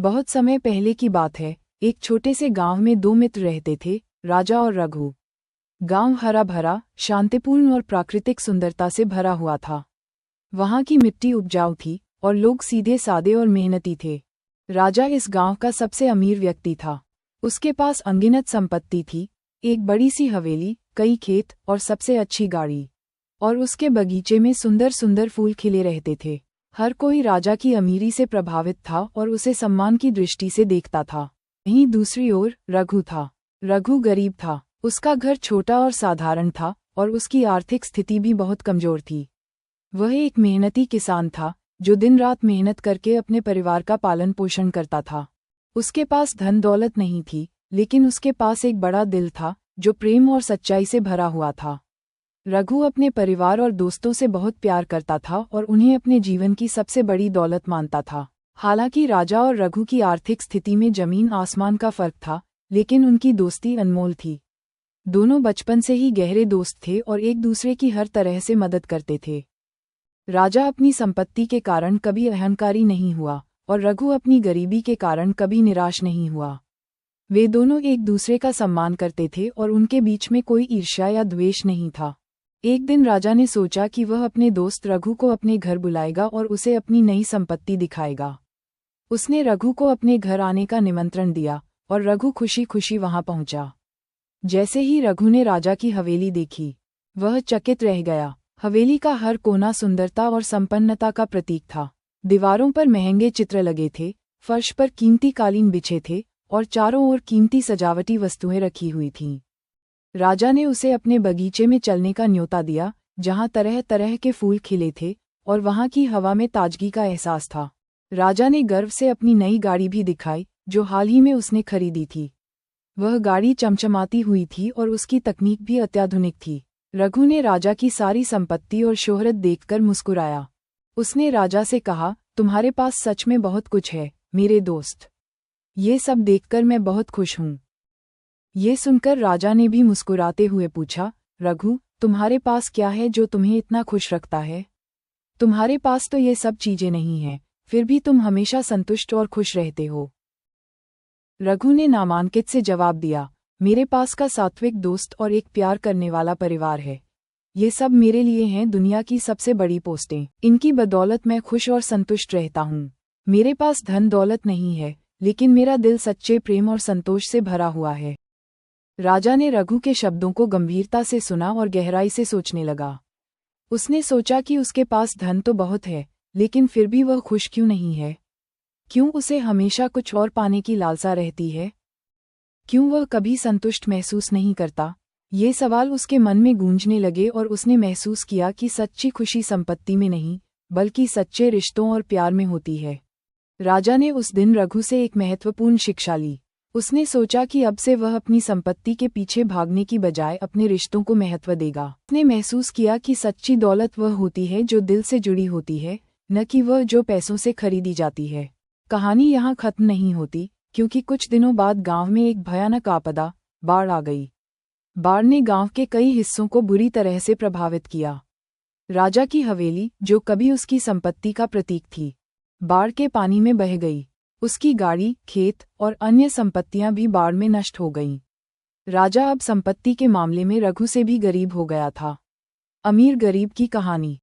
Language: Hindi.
बहुत समय पहले की बात है। एक छोटे से गांव में दो मित्र रहते थे, राजा और रघु। गांव हरा भरा, शांतिपूर्ण और प्राकृतिक सुंदरता से भरा हुआ था। वहां की मिट्टी उपजाऊ थी और लोग सीधे सादे और मेहनती थे। राजा इस गांव का सबसे अमीर व्यक्ति था। उसके पास अनगिनत संपत्ति थी, एक बड़ी सी हवेली, कई खेत और सबसे अच्छी गाड़ी। और उसके बगीचे में सुंदर सुंदर फूल खिले रहते थे। हर कोई राजा की अमीरी से प्रभावित था और उसे सम्मान की दृष्टि से देखता था। वहीं दूसरी ओर रघु था। रघु गरीब था, उसका घर छोटा और साधारण था और उसकी आर्थिक स्थिति भी बहुत कमजोर थी। वह एक मेहनती किसान था जो दिन रात मेहनत करके अपने परिवार का पालन पोषण करता था। उसके पास धन दौलत नहीं थी, लेकिन उसके पास एक बड़ा दिल था जो प्रेम और सच्चाई से भरा हुआ था। रघु अपने परिवार और दोस्तों से बहुत प्यार करता था और उन्हें अपने जीवन की सबसे बड़ी दौलत मानता था। हालांकि राजा और रघु की आर्थिक स्थिति में जमीन आसमान का फर्क था, लेकिन उनकी दोस्ती अनमोल थी। दोनों बचपन से ही गहरे दोस्त थे और एक दूसरे की हर तरह से मदद करते थे। राजा अपनी संपत्ति के कारण कभी अहंकारी नहीं हुआ और रघु अपनी गरीबी के कारण कभी निराश नहीं हुआ। वे दोनों एक दूसरे का सम्मान करते थे और उनके बीच में कोई ईर्ष्या या द्वेष नहीं था। एक दिन राजा ने सोचा कि वह अपने दोस्त रघु को अपने घर बुलाएगा और उसे अपनी नई संपत्ति दिखाएगा। उसने रघु को अपने घर आने का निमंत्रण दिया और रघु खुशी खुशी वहां पहुंचा। जैसे ही रघु ने राजा की हवेली देखी, वह चकित रह गया। हवेली का हर कोना सुंदरता और संपन्नता का प्रतीक था। दीवारों पर महंगे चित्र लगे थे, फर्श पर कीमती कालीन बिछे थे और चारों ओर कीमती सजावटी वस्तुएं रखी हुई थीं। राजा ने उसे अपने बगीचे में चलने का न्योता दिया, जहां तरह तरह के फूल खिले थे और वहां की हवा में ताजगी का एहसास था। राजा ने गर्व से अपनी नई गाड़ी भी दिखाई, जो हाल ही में उसने खरीदी थी। वह गाड़ी चमचमाती हुई थी और उसकी तकनीक भी अत्याधुनिक थी। रघु ने राजा की सारी संपत्ति और शोहरत देखकर मुस्कुराया। उसने राजा से कहा, तुम्हारे पास सच में बहुत कुछ है, मेरे दोस्त। ये सब देखकर मैं बहुत खुश हूँ। ये सुनकर राजा ने भी मुस्कुराते हुए पूछा, रघु, तुम्हारे पास क्या है जो तुम्हें इतना खुश रखता है? तुम्हारे पास तो ये सब चीजें नहीं हैं, फिर भी तुम हमेशा संतुष्ट और खुश रहते हो। रघु ने नामांकित से जवाब दिया, मेरे पास का सात्विक दोस्त और एक प्यार करने वाला परिवार है। ये सब मेरे लिए हैं दुनिया की सबसे बड़ी पोस्टें। इनकी बदौलत मैं खुश और संतुष्ट रहता हूँ। मेरे पास धन दौलत नहीं है, लेकिन मेरा दिल सच्चे प्रेम और संतोष से भरा हुआ है। राजा ने रघु के शब्दों को गंभीरता से सुना और गहराई से सोचने लगा। उसने सोचा कि उसके पास धन तो बहुत है, लेकिन फिर भी वह खुश क्यों नहीं है? क्यों उसे हमेशा कुछ और पाने की लालसा रहती है? क्यों वह कभी संतुष्ट महसूस नहीं करता? ये सवाल उसके मन में गूंजने लगे और उसने महसूस किया कि सच्ची खुशी संपत्ति में नहीं, बल्कि सच्चे रिश्तों और प्यार में होती है। राजा ने उस दिन रघु से एक महत्वपूर्ण शिक्षा ली। उसने सोचा कि अब से वह अपनी संपत्ति के पीछे भागने की बजाय अपने रिश्तों को महत्व देगा। उसने महसूस किया कि सच्ची दौलत वह होती है जो दिल से जुड़ी होती है, न कि वह जो पैसों से खरीदी जाती है। कहानी यहाँ खत्म नहीं होती, क्योंकि कुछ दिनों बाद गांव में एक भयानक आपदा, बाढ़ आ गई। बाढ़ ने गांव के कई हिस्सों को बुरी तरह से प्रभावित किया। राजा की हवेली, जो कभी उसकी संपत्ति का प्रतीक थी, बाढ़ के पानी में बह गई। उसकी गाड़ी, खेत और अन्य संपत्तियां भी बाढ़ में नष्ट हो गईं। राजा अब संपत्ति के मामले में रघु से भी गरीब हो गया था। अमीर गरीब की कहानी।